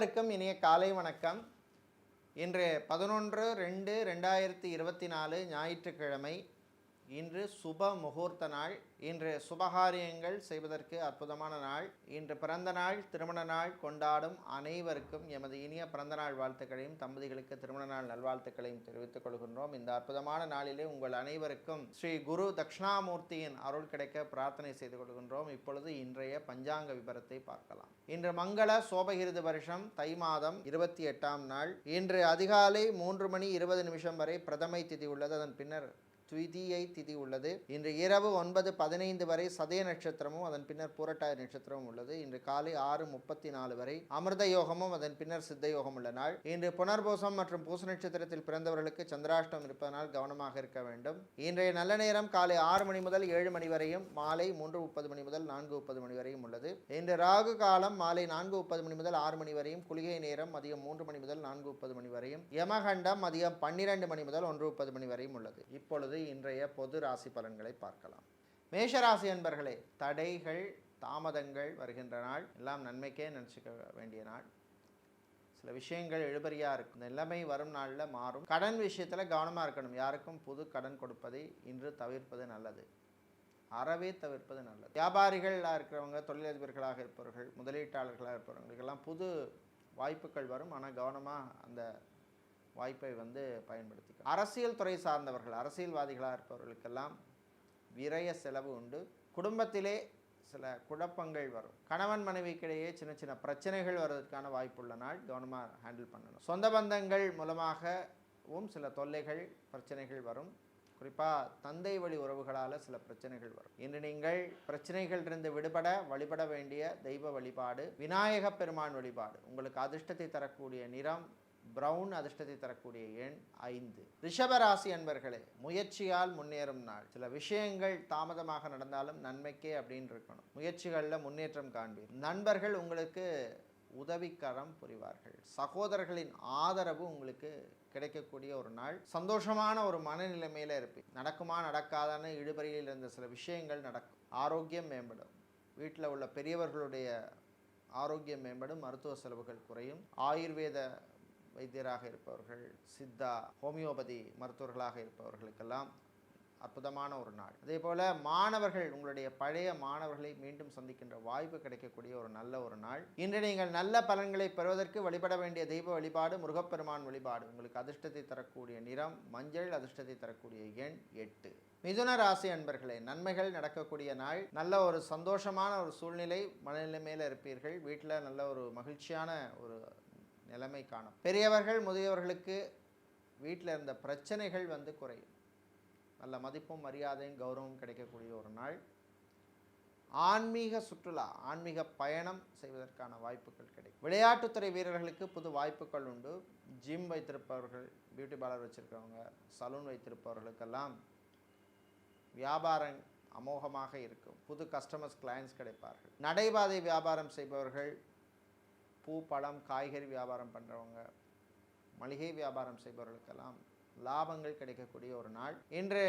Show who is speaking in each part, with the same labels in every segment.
Speaker 1: அனைவருக்கும் இனிய காலை வணக்கம். இன்று 11/2/2024 ஞாயிற்றுக்கிழமை. இன்று சுப முகூர்த்த நாள். இன்று சுபகாரியங்கள் செய்வதற்கு அற்புதமான நாள். இன்று பிறந்த நாள், திருமண நாள் கொண்டாடும் அனைவருக்கும் எமது இனிய பிறந்த நாள் வாழ்த்துக்களையும், தம்பதிகளுக்கு திருமண நாள் நல்வாழ்த்துக்களையும் தெரிவித்துக் கொள்கின்றோம். இந்த அற்புதமான நாளிலே உங்கள் அனைவருக்கும் ஸ்ரீ குரு தட்சிணாமூர்த்தியின் அருள் கிடைக்க பிரார்த்தனை செய்து கொள்கின்றோம். இப்பொழுது இன்றைய பஞ்சாங்க விபரத்தை பார்க்கலாம். இன்று மங்கள சோபகிருது வருஷம் தை மாதம் 28ஆம் நாள். இன்று அதிகாலை 3:20 வரை பிரதமை திதி உள்ளது. அதன் பின்னர் த்விதியை திதி உள்ளது. இன்று இரவு 9:15 வரை சதய நட்சத்திரமும் அதன் பின்னர் பூரட்டாதி நட்சத்திரமும் உள்ளது. இன்று காலை 6:34 வரை அமிர்த யோகமும் அதன் பின்னர் சித்த யோகம் உள்ள நாள். இன்று புனர்பூசம் மற்றும் பூச நட்சத்திரத்தில் பிறந்தவர்களுக்கு சந்திராஷ்டம் இருப்பதனால் கவனமாக இருக்க வேண்டும். இன்றைய நல்ல நேரம் காலை 6 மணி முதல் 7 மணி வரையும், மாலை 3:30 மணி முதல் 4:30 மணி வரையும் உள்ளது. இன்று ராகு காலம் மாலை 4:30 மணி முதல் 6 மணி வரையும், குளிகை நேரம் மதியம் 3 மணி முதல் 4:30 மணி வரையும், யமகண்டம் மதியம் 12 மணி முதல் 1:30 மணி வரையும் உள்ளது. இப்பொழுது இன்றைய பொது ராசி பலன்களை பார்க்கலாம். மேஷராசி அன்பர்களே, தடைகள் தாமதங்கள் வருகின்ற நாள். எல்லாம் நன்மைக்கே நினச்சிக்க வேண்டிய நாள். சில விஷயங்கள் இழுபறியாக இருக்கும். நிலைமை வரும் நாளில் மாறும். கடன் விஷயத்தில் கவனமாக இருக்கணும். யாருக்கும் புது கடன் கொடுப்பதை இன்று தவிர்ப்பது நல்லது. அறவே தவிர்ப்பது நல்லது. வியாபாரிகளாக இருக்கிறவங்க, தொழிலதிபர்களாக இருப்பவர்கள், முதலீட்டாளர்களாக இருப்பவர்களுக்கெல்லாம் புது வாய்ப்புகள் வரும். ஆனால் கவனமாக அந்த வாய்ப்பை பயன்படுத்திக்க. அரசியல் துறை சார்ந்தவர்கள், அரசியல்வாதிகளாக இருப்பவர்களுக்கெல்லாம் விரய செலவு உண்டு. குடும்பத்திலே சில குழப்பங்கள் வரும். கணவன் மனைவிக்கிடையே சின்ன சின்ன பிரச்சனைகள் வருவதற்கான வாய்ப்புள்ள நாள். கவனமாக ஹேண்டில் பண்ணணும். சொந்த பந்தங்கள் மூலமாகவும் சில தொல்லைகள், பிரச்சனைகள் வரும். குறிப்பாக தந்தை வழி உறவுகளால் சில பிரச்சனைகள் வரும். இன்று நீங்கள் பிரச்சனைகளிலிருந்து விடுபட வழிபட வேண்டிய தெய்வ வழிபாடு விநாயக பெருமான் வழிபாடு. உங்களுக்கு அதிர்ஷ்டத்தை தரக்கூடிய நிறம் பிரவுன், அதிர்ஷ்டத்தை தரக்கூடிய எண் 5. ரிஷபராசி அன்பர்களே, முயற்சியால் முன்னேறும் நாள். சில விஷயங்கள் தாமதமாக நடந்தாலும் நன்மைக்கே அப்படின்னு இருக்கணும். முயற்சிகளில் முன்னேற்றம் காண்பீர். நண்பர்கள் உங்களுக்கு உதவிக்கரம் புரிவார்கள். சகோதரர்களின் ஆதரவு உங்களுக்கு கிடைக்கக்கூடிய ஒரு நாள். சந்தோஷமான ஒரு மனநிலைமையில் இருப்பீர். நடக்குமா நடக்காதான்னு இழுபறியில் இருந்த சில விஷயங்கள் நடக்கும். ஆரோக்கியம் மேம்படும். வீட்டில் உள்ள பெரியவர்களுடைய ஆரோக்கியம் மேம்படும். மருத்துவ செலவுகள் குறையும். ஆயுர்வேத வைத்தியராக இருப்பவர்கள், சித்தா, ஹோமியோபதி மருத்துவர்களாக இருப்பவர்களுக்கெல்லாம் அற்புதமான ஒரு நாள். அதே போல் மாணவர்கள், உங்களுடைய பழைய மாணவர்களை மீண்டும் சந்திக்கின்ற வாய்ப்பு கிடைக்கக்கூடிய ஒரு நல்ல ஒரு நாள். இன்று நீங்கள் நல்ல பலன்களை பெறுவதற்கு வழிபட வேண்டிய தெய்வ வழிபாடு முருகப்பெருமான் வழிபாடு. உங்களுக்கு அதிர்ஷ்டத்தை தரக்கூடிய நிறம் மஞ்சள், அதிர்ஷ்டத்தை தரக்கூடிய எண் 8. மிதுன ராசி அன்பர்களே, நன்மைகள் நடக்கக்கூடிய நாள். நல்ல ஒரு சந்தோஷமான ஒரு சூழ்நிலை, மனநிலைமையில் இருப்பீர்கள். வீட்டில் நல்ல ஒரு மகிழ்ச்சியான ஒரு நிலைமை காணும். பெரியவர்கள் முதியவர்களுக்கு வீட்டில் இருந்த பிரச்சனைகள் குறையும். நல்ல மதிப்பும் மரியாதையும் கௌரவம் கிடைக்கக்கூடிய ஒரு நாள். ஆன்மீக சுற்றுலா, ஆன்மீக பயணம் செய்வதற்கான வாய்ப்புகள் கிடைக்கும். விளையாட்டுத்துறை வீரர்களுக்கு புது வாய்ப்புகள் உண்டு. ஜிம் வைத்திருப்பவர்கள், பியூட்டி பார்லர் வச்சிருக்கிறவங்க, சலூன் வைத்திருப்பவர்களுக்கெல்லாம் வியாபாரம் அமோகமாக இருக்கும். புது கஸ்டமர்ஸ், கிளையன்ஸ் கிடைப்பார்கள். நடைபாதை வியாபாரம் செய்பவர்கள், பூ பழம் காய்கறி வியாபாரம் பண்ணுறவங்க, மளிகை வியாபாரம் செய்பவர்களுக்கெல்லாம் லாபங்கள் கிடைக்கக்கூடிய ஒரு நாள். இன்று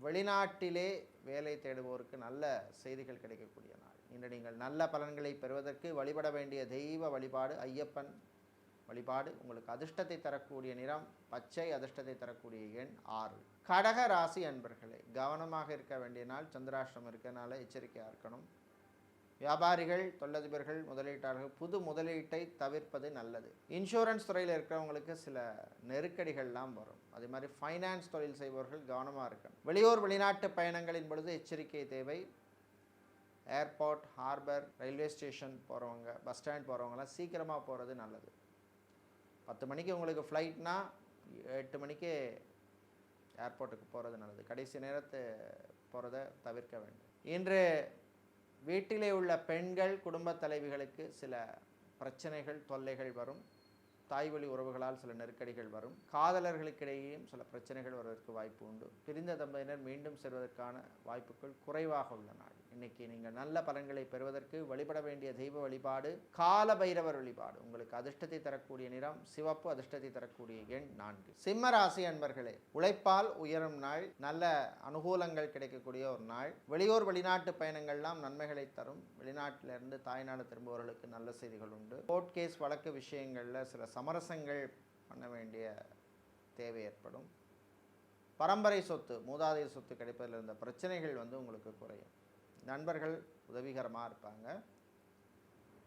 Speaker 1: வெளிநாட்டிலே வேலை தேடுவோருக்கு நல்ல செய்திகள் கிடைக்கக்கூடிய நாள். இன்று நீங்கள் நல்ல பலன்களை பெறுவதற்கு வழிபட வேண்டிய தெய்வ வழிபாடு ஐயப்பன் வழிபாடு. உங்களுக்கு அதிர்ஷ்டத்தை தரக்கூடிய நிறம் பச்சை, அதிர்ஷ்டத்தை தரக்கூடிய எண் 6. கடக ராசி அன்பர்களே, கவனமாக இருக்க வேண்டிய நாள். சந்திராஷ்டிரம் இருக்கிறனால எச்சரிக்கையாக இருக்கணும். வியாபாரிகள், தொழிலதிபர்கள், முதலீட்டாளர்கள் புது முதலீட்டை தவிர்ப்பது நல்லது. இன்சூரன்ஸ் துறையில் இருக்கிறவங்களுக்கு சில நெருக்கடிகள்லாம் வரும். அதே மாதிரி ஃபைனான்ஸ் தொழில் செய்பவர்கள் கவனமாக இருக்கணும். வெளியூர் வெளிநாட்டு பயணங்களின் பொழுது எச்சரிக்கை தேவை. ஏர்போர்ட், ஹார்பர், ரயில்வே ஸ்டேஷன் போகிறவங்க, பஸ் ஸ்டாண்ட் போகிறவங்களாம் சீக்கிரமாக போகிறது நல்லது. 10 மணிக்கு உங்களுக்கு ஃப்ளைட்னா 8 மணிக்கு ஏர்போர்ட்டுக்கு போகிறது நல்லது. கடைசி நேரத்தை போகிறத தவிர்க்க வேண்டும். இன்று வீட்டிலே உள்ள பெண்கள், குடும்ப தலைவிகளுக்கு சில பிரச்சனைகள், தொல்லைகள் வரும். தாய் வழி உறவுகளால் சில நெருக்கடிகள் வரும். காதலர்களுக்கிடையேயும் சில பிரச்சனைகள் வருவதற்கு வாய்ப்பு உண்டு. பிரிந்த தம்பதியினர் மீண்டும் சேர்வதற்கான வாய்ப்புகள் குறைவாக உள்ள நாள். இன்னைக்கு நீங்கள் நல்ல பலன்களை பெறுவதற்கு வழிபட வேண்டிய தெய்வ வழிபாடு கால பைரவர் வழிபாடு. உங்களுக்கு அதிர்ஷ்டத்தை தரக்கூடிய நிறம் சிவப்பு, அதிர்ஷ்டத்தை தரக்கூடிய எண் 4. சிம்ம ராசி அன்பர்களே, உழைப்பால் உயரும் நாள், நல்ல அனுகூலங்கள் கிடைக்கக்கூடிய ஒரு நாள். வெளியூர் வெளிநாட்டு பயணங்கள்லாம் நன்மைகளை தரும். வெளிநாட்டிலிருந்து தாய்நாடு திரும்புபவர்களுக்கு நல்ல செய்திகள் உண்டு. கோர்ட் கேஸ் வழக்கு விஷயங்களில் சில சமரசங்கள் பண்ண வேண்டிய தேவை ஏற்படும். பரம்பரை சொத்து, மூதாதைய சொத்து கிடைப்பதில் இருந்த பிரச்சனைகள் உங்களுக்கு குறையும். நண்பர்கள் உதவிகரமாக இருப்பாங்க.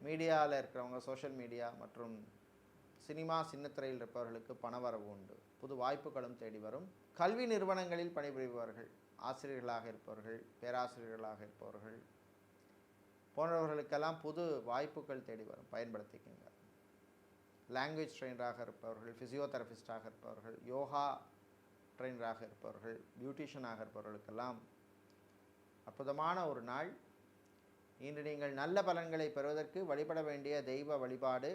Speaker 1: மீடியாவில் இருக்கிறவங்க, சோஷியல் மீடியா மற்றும் சினிமா சின்னத்திரையில் இருப்பவர்களுக்கு பணவரவு உண்டு. புது வாய்ப்புகளும் தேடி வரும். கல்வி நிறுவனங்களில் பணிபுரிபவர்கள், ஆசிரியர்களாக இருப்பவர்கள், பேராசிரியர்களாக இருப்பவர்கள் போன்றவர்களுக்கெல்லாம் புது வாய்ப்புகள் தேடி வரும். பயன்படுத்திக்கங்க. லாங்குவேஜ் ட்ரெயினராக இருப்பவர்கள், ஃபிசியோதெரபிஸ்டாக இருப்பவர்கள், யோகா ட்ரெயினராக இருப்பவர்கள், பியூட்டிஷியனாக இருப்பவர்களுக்கெல்லாம் அற்புதமான ஒரு நாள். இன்று நீங்கள் நல்ல பலன்களை பெறுவதற்கு வழிபட வேண்டிய தெய்வ வழிபாடு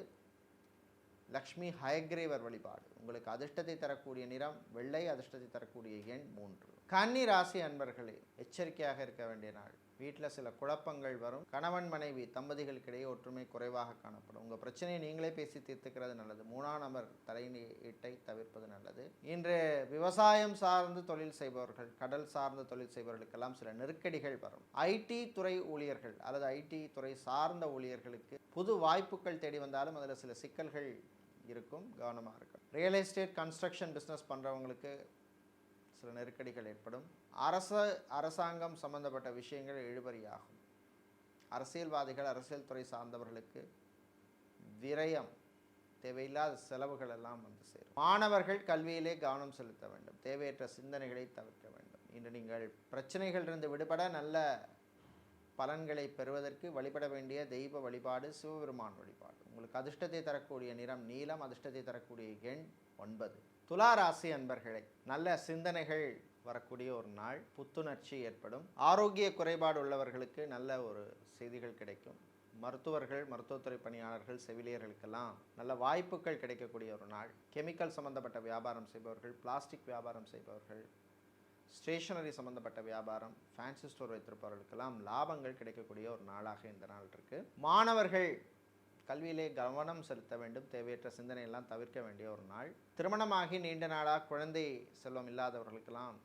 Speaker 1: லக்ஷ்மி ஹயக்ரீவர் வழிபாடு. உங்களுக்கு அதிர்ஷ்டத்தை தரக்கூடிய நிறம் வெள்ளை, அதிர்ஷ்டத்தை தரக்கூடிய எண் 3. கன்னி ராசி அன்பர்களே, எச்சரிக்கையாக இருக்க வேண்டிய நாள். வீட்டில் சில குழப்பங்கள் வரும். கணவன் மனைவி தம்பதிகளுக்கிடையே ஒற்றுமை குறைவாக காணப்படும். உங்கள் பிரச்சனையை நீங்களே பேசி தீர்த்துக்கிறது நல்லது. 3ஆம் நபர் தலையீட்டை தவிர்ப்பது நல்லது. இன்று விவசாயம் சார்ந்து தொழில் செய்பவர்கள், கடல் சார்ந்த தொழில் செய்பவர்களுக்கெல்லாம் சில நெருக்கடிகள் வரும். ஐடி துறை ஊழியர்கள் அல்லது ஐடி துறை சார்ந்த ஊழியர்களுக்கு புது வாய்ப்புகள் தேடி வந்தாலும் அதில் சில சிக்கல்கள் இருக்கும். கவனமாக இருக்கும். ரியல் எஸ்டேட் கன்ஸ்ட்ரக்ஷன் பிஸ்னஸ் பண்ணுறவங்களுக்கு சில நெருக்கடிகள் ஏற்படும். அரசாங்கம் சம்பந்தப்பட்ட விஷயங்கள் இழுபறியாகும். அரசியல்வாதிகள், அரசியல் துறை சார்ந்தவர்களுக்கு விரயம், தேவையில்லாத செலவுகள் எல்லாம் சேரும். மாணவர்கள் கல்வியிலே கவனம் செலுத்த வேண்டும். தேவையற்ற சிந்தனைகளை தவிர்க்க வேண்டும். இன்று நீங்கள் பிரச்சனைகளிலிருந்து விடுபட நல்ல பலன்களை பெறுவதற்கு வழிபட வேண்டிய தெய்வ வழிபாடு சிவபெருமான் வழிபாடு. உங்களுக்கு அதிர்ஷ்டத்தை தரக்கூடிய நிறம் நீலம், அதிர்ஷ்டத்தை தரக்கூடிய எண் 9. துலா ராசி அன்பர்களே, நல்ல சிந்தனைகள் வரக்கூடிய ஒரு நாள். புத்துணர்ச்சி ஏற்படும். ஆரோக்கிய குறைபாடு உள்ளவர்களுக்கு நல்ல ஒரு செய்திகள் கிடைக்கும். மருத்துவர்கள், மருத்துவத்துறை பணியாளர்கள், செவிலியர்களுக்கெல்லாம் நல்ல வாய்ப்புகள் கிடைக்கக்கூடிய ஒரு நாள். கெமிக்கல் சம்பந்தப்பட்ட வியாபாரம் செய்பவர்கள், பிளாஸ்டிக் வியாபாரம் செய்பவர்கள், ஸ்டேஷனரி சம்பந்தப்பட்ட வியாபாரம், ஃபேன்சி ஸ்டோர் வைத்திருப்பவர்களுக்கெல்லாம் லாபங்கள் கிடைக்கக்கூடிய ஒரு நாளாக இந்த நாள் இருக்கு. மாணவர்கள் கல்வியிலே கவனம் செலுத்த வேண்டும். தேவையற்ற சிந்தனையெல்லாம் தவிர்க்க வேண்டிய ஒரு நாள். திருமணமாகி நீண்ட நாளாக குழந்தை செல்வம் இல்லாதவர்களுக்கெல்லாம்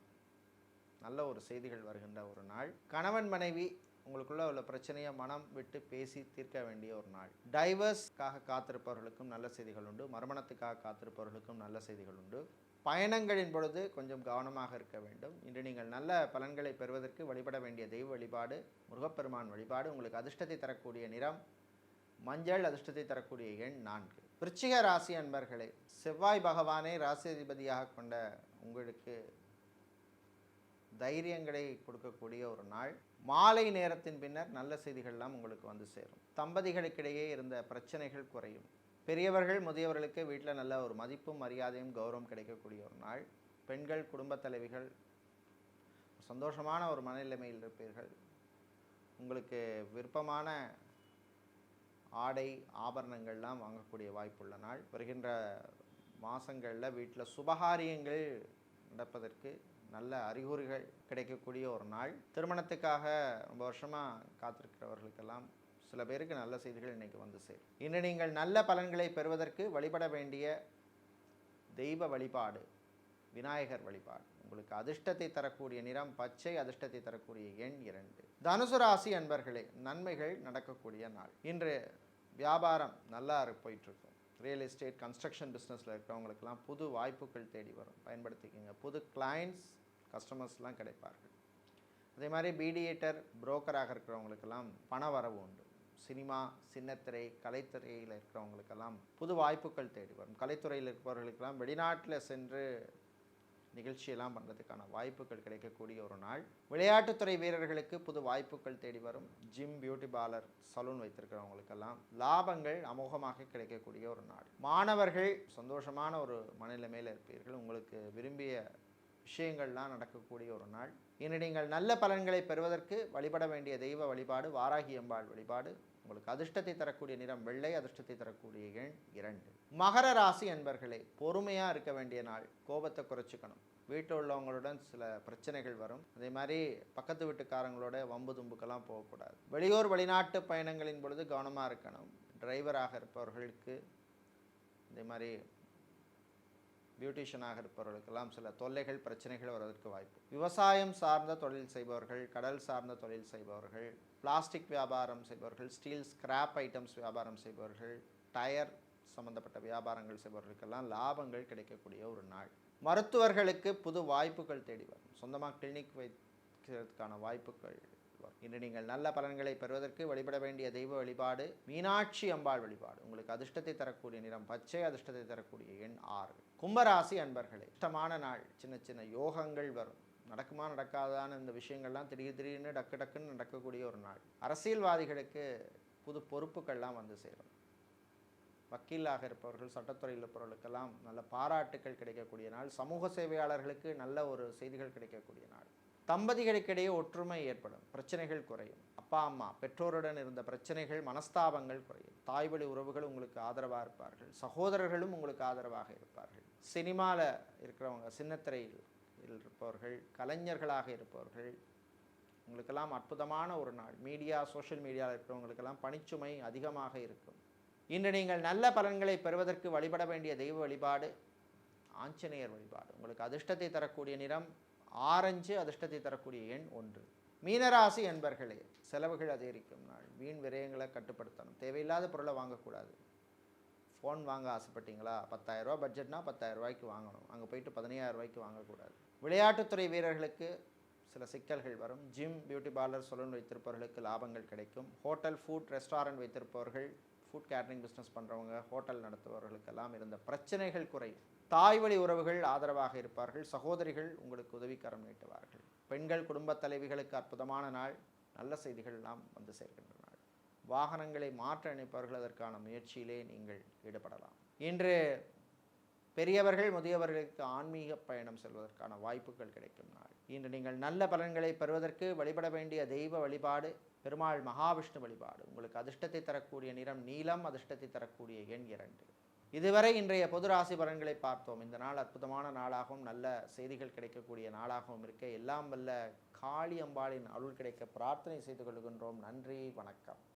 Speaker 1: நல்ல ஒரு செய்திகள் வருகின்ற ஒரு நாள். கணவன் மனைவி உங்களுக்குள்ள உள்ள பிரச்சனையை மனம் விட்டு பேசி தீர்க்க வேண்டிய ஒரு நாள். டைவர்ஸ்க்காக காத்திருப்பவர்களுக்கும் நல்ல செய்திகள் உண்டு. மறுமணத்துக்காக காத்திருப்பவர்களுக்கும் நல்ல செய்திகள் உண்டு. பயணங்களின் பொழுது கொஞ்சம் கவனமாக இருக்க வேண்டும். இன்று நீங்கள் நல்ல பலன்களை பெறுவதற்கு வழிபட வேண்டிய தெய்வ வழிபாடு முருகப்பெருமான் வழிபாடு. உங்களுக்கு அதிர்ஷ்டத்தை தரக்கூடிய நிறம் மஞ்சள், அதிர்ஷ்டத்தை தரக்கூடிய எண் 4. விருச்சிக ராசி அன்பர்களே, செவ்வாய் பகவானை ராசி அதிபதியாக கொண்ட உங்களுக்கு தைரியங்களை கொடுக்கக்கூடிய ஒரு நாள். மாலை நேரத்தின் பின்னர் நல்ல செய்திகள்லாம் உங்களுக்கு சேரும். தம்பதிகளுக்கிடையே இருந்த பிரச்சனைகள் குறையும். பெரியவர்கள் முதியவர்களுக்கு வீட்டில் நல்ல ஒரு மதிப்பும் மரியாதையும் கௌரவம் கிடைக்கக்கூடிய ஒரு நாள். பெண்கள், குடும்ப தலைவிகள் சந்தோஷமான ஒரு மனநிலைமையில் இருப்பீர்கள். உங்களுக்கு விருப்பமான ஆடை ஆபரணங்கள்லாம் வாங்கக்கூடிய வாய்ப்புள்ள நாள். வருகின்ற மாதங்களில் வீட்டில் சுபகாரியங்கள் நடப்பதற்கு நல்ல அறிகுறிகள் கிடைக்கக்கூடிய ஒரு நாள். திருமணத்துக்காக ரொம்ப வருஷமாக காத்திருக்கிறவர்களுக்கெல்லாம் சில பேருக்கு நல்ல செய்திகள் இன்றைக்கி சேரும். இன்று நீங்கள் நல்ல பலன்களை பெறுவதற்கு வழிபட வேண்டிய தெய்வ வழிபாடு விநாயகர் வழிபாடு. உங்களுக்கு அதிர்ஷ்டத்தை தரக்கூடிய நிறம் பச்சை, அதிர்ஷ்டத்தை தரக்கூடிய எண் 2. தனுசு ராசி அன்பர்களே, நன்மைகள் நடக்கக்கூடிய நாள். இன்று வியாபாரம் நல்லா போயிட்டுருக்கும். ரியல் எஸ்டேட் கன்ஸ்ட்ரக்ஷன் பிஸ்னஸில் இருக்கிறவங்களுக்கெல்லாம் புது வாய்ப்புகள் தேடி வரும். பயன்படுத்திக்கோங்க. புது கிளைண்ட்ஸ், கஸ்டமர்ஸ்லாம் கிடைப்பார்கள். அதே மாதிரி மீடியேட்டர், புரோக்கராக இருக்கிறவங்களுக்கெல்லாம் பண வரவு உண்டு. சினிமா, சின்னத்திரை, கலைத்துறையில் இருக்கிறவங்களுக்கெல்லாம் புது வாய்ப்புகள் தேடி வரும். கலைத்துறையில் இருப்பவர்களுக்கெல்லாம் வெளிநாட்டில் சென்று நிகழ்ச்சியெல்லாம் பண்ணுறதுக்கான வாய்ப்புகள் கிடைக்கக்கூடிய ஒரு நாள். விளையாட்டுத்துறை வீரர்களுக்கு புது வாய்ப்புகள் தேடி வரும். ஜிம், பியூட்டி பார்லர், சலூன் வைத்திருக்கிறவங்களுக்கெல்லாம் லாபங்கள் அமோகமாக கிடைக்கக்கூடிய ஒரு நாள். மாணவர்கள் சந்தோஷமான ஒரு மனநிலைமையில் இருப்பீர்கள். உங்களுக்கு விரும்பிய விஷயங்கள்லாம் நடக்கக்கூடிய ஒரு நாள். இன்று நீங்கள் நல்ல பலன்களை பெறுவதற்கு வழிபட வேண்டிய தெய்வ வழிபாடு வாராகி அம்பாள் வழிபாடு. உங்களுக்கு அதிர்ஷ்டத்தை தரக்கூடிய நிறம் வெள்ளை, அதிர்ஷ்டத்தை தரக்கூடிய எண் 2. மகர ராசி அன்பர்களே, பொறுமையாக இருக்க வேண்டிய நாள். கோபத்தை குறைச்சிக்கணும். வீட்டில் உள்ளவங்களுடன் சில பிரச்சனைகள் வரும். அதே மாதிரி பக்கத்து வீட்டுக்காரங்களோட வம்பு தும்புக்கெல்லாம் போகக்கூடாது. வெளியூர் வெளிநாட்டு பயணங்களின் பொழுது கவனமாக இருக்கணும். டிரைவராக இருப்பவர்களுக்கு, இதே மாதிரி பியூட்டிஷியனாக இருப்பவர்களுக்கெல்லாம் சில தொல்லைகள் பிரச்சனைகள் வருவதற்கு வாய்ப்பு. விவசாயம் சார்ந்த தொழில் செய்பவர்கள், கடல் சார்ந்த தொழில் செய்பவர்கள், பிளாஸ்டிக் வியாபாரம் செய்பவர்கள், ஸ்டீல் ஸ்கிராப் ஐட்டம்ஸ் வியாபாரம் செய்பவர்கள், டயர் சம்பந்தப்பட்ட வியாபாரங்கள் செய்பவர்களுக்கெல்லாம் லாபங்கள் கிடைக்கக்கூடிய ஒரு நாள். மருத்துவர்களுக்கு புது வாய்ப்புகள் தேடி வரும். சொந்தமாக கிளினிக் வைக்கிறதுக்கான வாய்ப்புகள் வரும். இன்று நீங்கள் நல்ல பலன்களை பெறுவதற்கு வழிபட வேண்டிய தெய்வ வழிபாடு மீனாட்சி அம்பாள் வழிபாடு. உங்களுக்கு அதிர்ஷ்டத்தை தரக்கூடிய நிறம் பச்சை, அதிர்ஷ்டத்தை தரக்கூடிய எண் 6. கும்பராசி அன்பர்களே, இஷ்டமான நாள். சின்ன சின்ன யோகங்கள் வரும். நடக்குமா நடக்காதான்னு இந்த விஷயங்கள்லாம் திடீர்னு டக்குன்னு நடக்கக்கூடிய ஒரு நாள். அரசியல்வாதிகளுக்கு புது பொறுப்புகள்லாம் வந்து சேரும். வக்கீலாக இருப்பவர்கள், சட்டத்துறையில் இருப்பவர்களுக்கெல்லாம் நல்ல பாராட்டுக்கள் கிடைக்கக்கூடிய நாள். சமூக சேவையாளர்களுக்கு நல்ல ஒரு செய்திகள் கிடைக்கக்கூடிய நாள். தம்பதிகளுக்கிடையே ஒற்றுமை ஏற்படும். பிரச்சனைகள் குறையும். அப்பா அம்மா பெற்றோருடன் இருந்த பிரச்சனைகள், மனஸ்தாபங்கள் குறையும். தாய்வழி உறவுகள் உங்களுக்கு ஆதரவாக இருப்பார்கள். சகோதரர்களும் உங்களுக்கு ஆதரவாக இருப்பார்கள். சினிமாவில் இருக்கிறவங்க, சின்னத்திரையில் இருப்பவர்கள், கலைஞர்களாக இருப்பவர்கள், உங்களுக்கெல்லாம் அற்புதமான ஒரு நாள். மீடியா, சோஷியல் மீடியாவில் இருக்கிறவங்களுக்கெல்லாம் பணிச்சுமை அதிகமாக இருக்கும். இன்று நீங்கள் நல்ல பலன்களை பெறுவதற்கு வழிபட வேண்டிய தெய்வ வழிபாடு ஆஞ்சநேயர் வழிபாடு. உங்களுக்கு அதிர்ஷ்டத்தை தரக்கூடிய நிறம் ஆரஞ்சு, அதிர்ஷ்டத்தை தரக்கூடிய எண் 1. மீனராசி என்பர்களே, செலவுகள் அதிகரிக்கும் நாள். வீண் விரயங்களை கட்டுப்படுத்தணும். தேவையில்லாத பொருளை வாங்கக்கூடாது. ஃபோன் வாங்க ஆசைப்பட்டீங்களா, 10,000 ரூபா பட்ஜெட்னா 10,000 ரூபாய்க்கு வாங்கணும். அங்கே போயிட்டு 15,000 ரூபாய்க்கு வாங்கக்கூடாது. விளையாட்டுத்துறை வீரர்களுக்கு சில சிக்கல்கள் வரும். ஜிம், பியூட்டி பார்லர், சலூன் வைத்திருப்பவர்களுக்கு லாபங்கள் கிடைக்கும். ஹோட்டல், ஃபுட் ரெஸ்டாரண்ட் வைத்திருப்பவர்கள், ஃபுட் கேட்டரிங் பிஸ்னஸ் பண்ணுறவங்க, ஹோட்டல் நடத்துபவர்களுக்கெல்லாம் இருந்த பிரச்சனைகள் குறையும். தாய் வழி உறவுகள் ஆதரவாக இருப்பார்கள். சகோதரிகள் உங்களுக்கு உதவிக்கரம் நீட்டுவார்கள். பெண்கள், குடும்ப தலைவிகளுக்கு அற்புதமான நாள். நல்ல செய்திகள் எல்லாம் வந்து சேர்க்கின்ற நாள். வாகனங்களை மாற்ற நினைப்பவர்கள் அதற்கான முயற்சியிலே நீங்கள் ஈடுபடலாம். இன்று பெரியவர்கள், முதியவர்களுக்கு ஆன்மீக பயணம் செல்வதற்கான வாய்ப்புகள் கிடைக்கும் நாள். இன்று நீங்கள் நல்ல பலன்களை பெறுவதற்கு வழிபட வேண்டிய தெய்வ வழிபாடு பெருமாள் மகாவிஷ்ணு வழிபாடு. உங்களுக்கு அதிர்ஷ்டத்தை தரக்கூடிய நிறம் நீலம், அதிர்ஷ்டத்தை தரக்கூடிய எண் 2. இதுவரை இன்றைய பொது ராசி பலன்களை பார்த்தோம். இந்த நாள் அற்புதமான நாளாகவும் நல்ல செய்திகள் கிடைக்கக்கூடிய நாளாகவும் இருக்க எல்லாம் வல்ல காளி அம்பாளின் அருள் கிடைக்க பிரார்த்தனை செய்து கொள்கின்றோம். நன்றி, வணக்கம்.